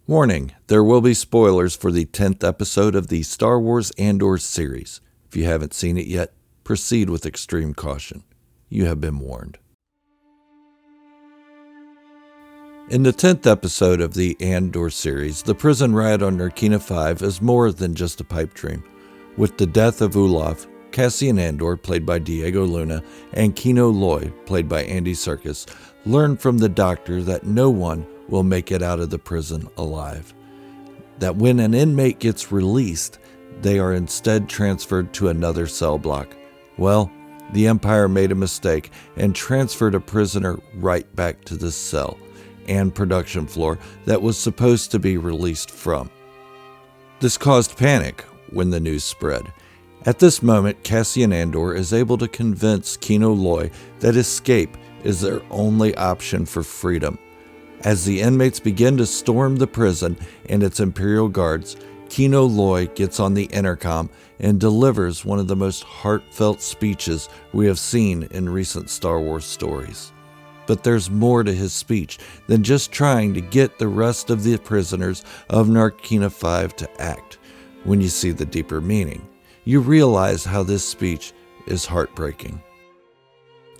Warning, there will be spoilers for the 10th episode of the Star Wars Andor series. If you haven't seen it yet, proceed with extreme caution. You have been warned. In the 10th episode of the Andor series, the prison riot on Narkina 5 is more than just a pipe dream. With the death of Olaf, Cassian Andor, played by Diego Luna, and Kino Loy, played by Andy Serkis, learn from the doctor that no one will make it out of the prison alive. That when an inmate gets released, they are instead transferred to another cell block. Well, the Empire made a mistake and transferred a prisoner right back to the cell and production floor that was supposed to be released from. This caused panic when the news spread. At this moment, Cassian Andor is able to convince Kino Loy that escape is their only option for freedom. As the inmates begin to storm the prison and its Imperial guards, Kino Loy gets on the intercom and delivers one of the most heartfelt speeches we have seen in recent Star Wars stories. But there's more to his speech than just trying to get the rest of the prisoners of Narkina 5 to act. When you see the deeper meaning, you realize how this speech is heartbreaking.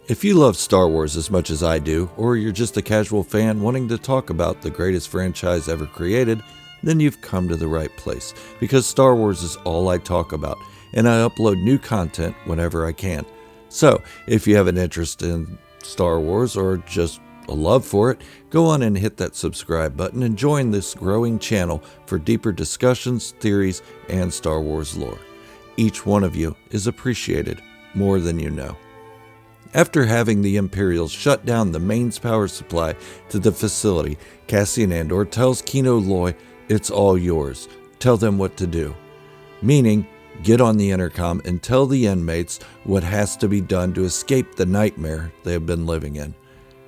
If you love Star Wars as much as I do, or you're just a casual fan wanting to talk about the greatest franchise ever created, then you've come to the right place, because Star Wars is all I talk about, and I upload new content whenever I can. So, if you have an interest in Star Wars or just a love for it, go on and hit that subscribe button and join this growing channel for deeper discussions, theories, and Star Wars lore. Each one of you is appreciated more than you know. After having the Imperials shut down the mains power supply to the facility, Cassian Andor tells Kino Loy, "It's all yours. Tell them what to do." Meaning, get on the intercom and tell the inmates what has to be done to escape the nightmare they have been living in.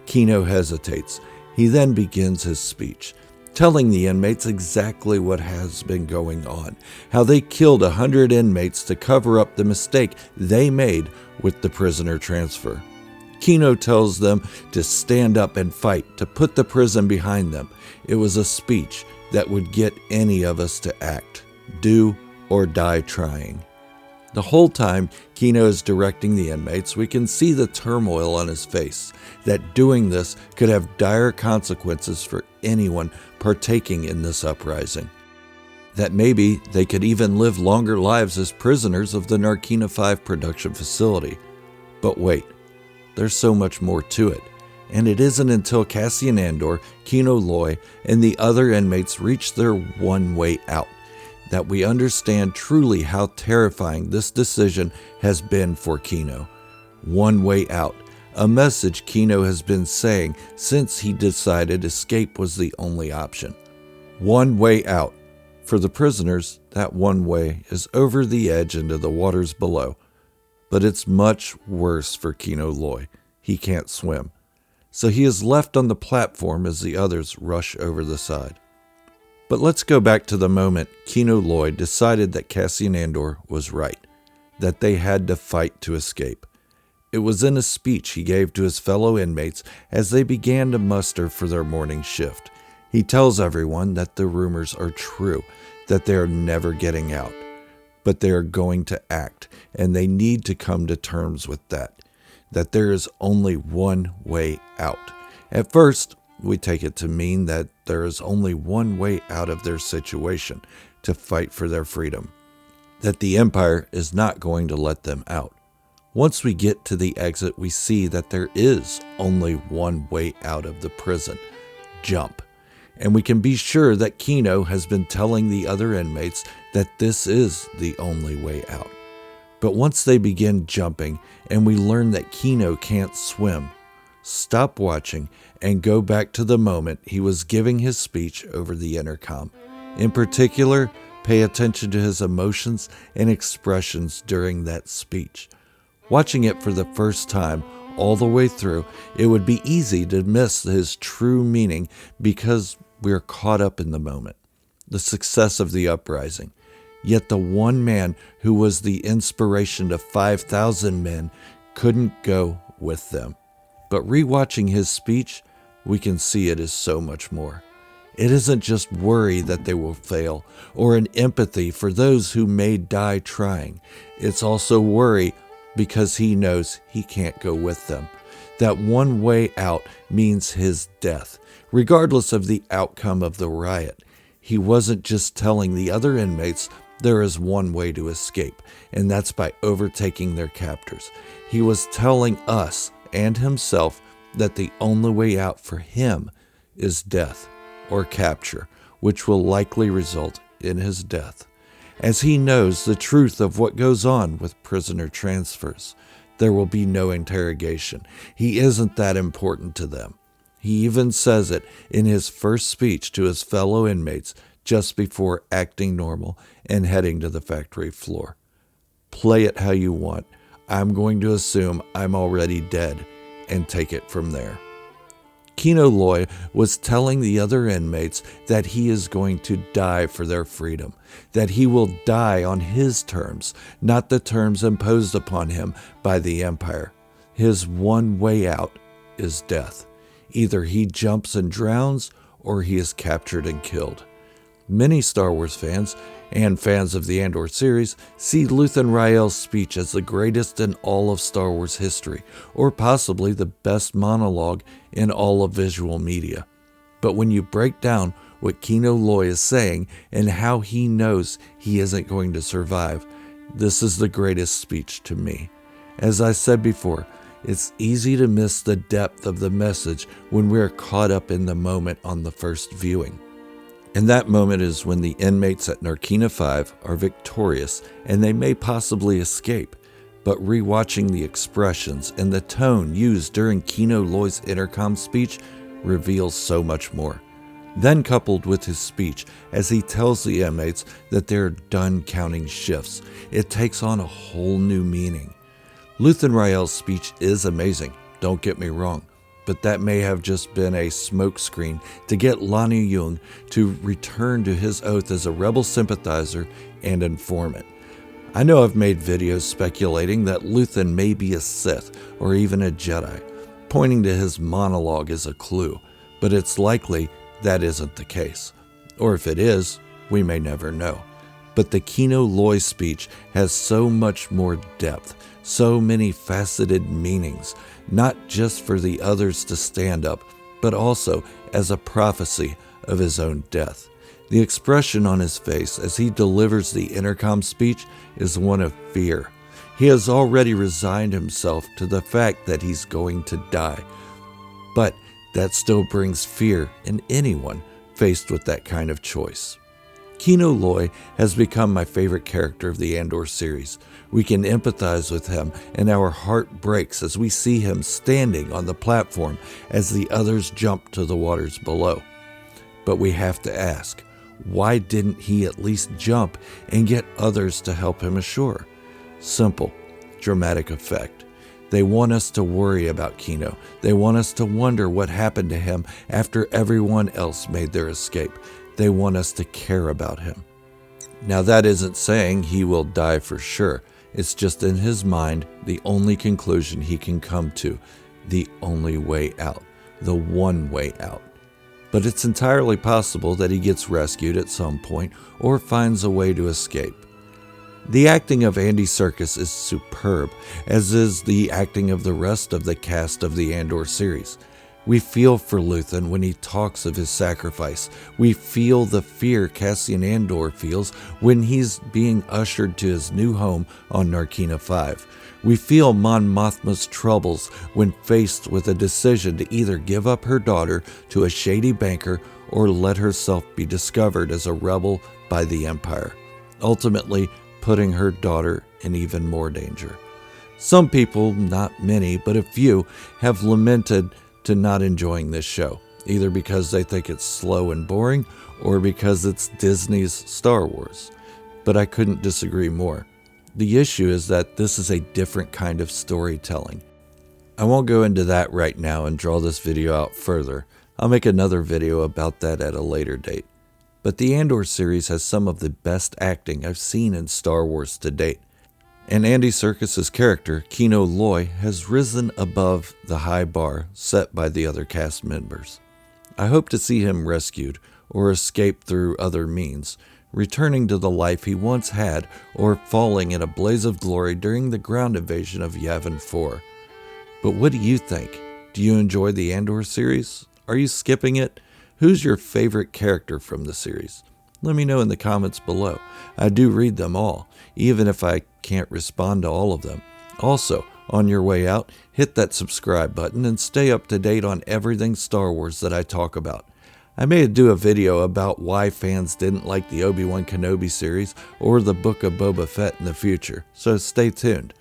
Kino hesitates. He then begins his speech, telling the inmates exactly what has been going on, how they killed 100 inmates to cover up the mistake they made with the prisoner transfer. Kino tells them to stand up and fight, to put the prison behind them. It was a speech that would get any of us to act, do or die trying. The whole time Kino is directing the inmates, we can see the turmoil on his face, that doing this could have dire consequences for anyone partaking in this uprising. That maybe they could even live longer lives as prisoners of the Narkina 5 production facility. But wait, there's so much more to it. And it isn't until Cassian Andor, Kino Loy, and the other inmates reach their one way out that we understand truly how terrifying this decision has been for Kino. One way out, a message Kino has been saying since he decided escape was the only option. One way out. For the prisoners, that one way is over the edge into the waters below. But it's much worse for Kino Loy. He can't swim. So he is left on the platform as the others rush over the side. But let's go back to the moment Kino Loy decided that Cassian Andor was right, that they had to fight to escape. It was in a speech he gave to his fellow inmates as they began to muster for their morning shift. He tells everyone that the rumors are true, that they are never getting out, but they are going to act, and they need to come to terms with that there is only one way out. At first, we take it to mean that there is only one way out of their situation, to fight for their freedom, that the Empire is not going to let them out. Once we get to the exit, we see that there is only one way out of the prison: jump. And we can be sure that Kino has been telling the other inmates that this is the only way out. But once they begin jumping and we learn that Kino can't swim, stop watching and go back to the moment he was giving his speech over the intercom. In particular, pay attention to his emotions and expressions during that speech. Watching it for the first time all the way through, it would be easy to miss his true meaning because we're caught up in the moment, the success of the uprising. Yet the one man who was the inspiration to 5,000 men couldn't go with them. But rewatching his speech, we can see it is so much more. It isn't just worry that they will fail or an empathy for those who may die trying. It's also worry because he knows he can't go with them. That one way out means his death, regardless of the outcome of the riot. He wasn't just telling the other inmates there is one way to escape, and that's by overtaking their captors. He was telling us and himself that the only way out for him is death or capture, which will likely result in his death. As he knows the truth of what goes on with prisoner transfers, there will be no interrogation. He isn't that important to them. He even says it in his first speech to his fellow inmates just before acting normal and heading to the factory floor. Play it how you want. I'm going to assume I'm already dead and take it from there. Kino Loy was telling the other inmates that he is going to die for their freedom, that he will die on his terms, not the terms imposed upon him by the Empire. His one way out is death. Either he jumps and drowns, or he is captured and killed. Many Star Wars fans and fans of the Andor series see Luthen Rael's speech as the greatest in all of Star Wars history, or possibly the best monologue in all of visual media. But when you break down what Kino Loy is saying and how he knows he isn't going to survive, this is the greatest speech to me. As I said before, it's easy to miss the depth of the message when we're caught up in the moment on the first viewing. And that moment is when the inmates at Narkina 5 are victorious and they may possibly escape. But rewatching the expressions and the tone used during Kino Loy's intercom speech reveals so much more. Then coupled with his speech as he tells the inmates that they're done counting shifts, it takes on a whole new meaning. Luthen Rael's speech is amazing, don't get me wrong. But that may have just been a smokescreen to get Lani Yung to return to his oath as a rebel sympathizer and informant. I know I've made videos speculating that Luthen may be a Sith or even a Jedi, pointing to his monologue as a clue, but it's likely that isn't the case. Or if it is, we may never know. But the Kino Loy speech has so much more depth, so many faceted meanings, not just for the others to stand up, but also as a prophecy of his own death. The expression on his face as he delivers the intercom speech is one of fear. He has already resigned himself to the fact that he's going to die. But that still brings fear in anyone faced with that kind of choice. Kino Loy has become my favorite character of the Andor series. We can empathize with him, and our heart breaks as we see him standing on the platform as the others jump to the waters below. But we have to ask, why didn't he at least jump and get others to help him ashore? Simple, dramatic effect. They want us to worry about Kino. They want us to wonder what happened to him after everyone else made their escape. They want us to care about him. Now that isn't saying he will die for sure. It's just in his mind the only conclusion he can come to, the only way out, the one way out. But it's entirely possible that he gets rescued at some point or finds a way to escape. The acting of Andy Serkis is superb, as is the acting of the rest of the cast of the Andor series. We feel for Luthen when he talks of his sacrifice. We feel the fear Cassian Andor feels when he's being ushered to his new home on Narkina 5. We feel Mon Mothma's troubles when faced with a decision to either give up her daughter to a shady banker or let herself be discovered as a rebel by the Empire, ultimately putting her daughter in even more danger. Some people, not many, but a few, have lamented to not enjoying this show, either because they think it's slow and boring or because it's Disney's Star Wars. But I couldn't disagree more. The issue is that this is a different kind of storytelling. I won't go into that right now and draw this video out further. I'll make another video about that at a later date. But the Andor series has some of the best acting I've seen in Star Wars to date. And Andy Serkis' character, Kino Loy, has risen above the high bar set by the other cast members. I hope to see him rescued, or escape through other means, returning to the life he once had, or falling in a blaze of glory during the ground invasion of Yavin 4. But what do you think? Do you enjoy the Andor series? Are you skipping it? Who's your favorite character from the series? Let me know in the comments below. I do read them all, even if I can't respond to all of them. Also, on your way out, hit that subscribe button and stay up to date on everything Star Wars that I talk about. I may do a video about why fans didn't like the Obi-Wan Kenobi series or the Book of Boba Fett in the future, so stay tuned.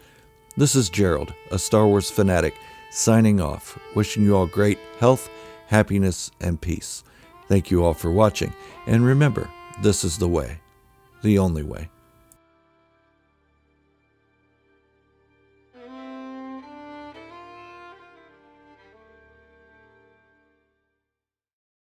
This is Gerald, a Star Wars fanatic, signing off, wishing you all great health, happiness, and peace. Thank you all for watching, and remember, this is the way, the only way.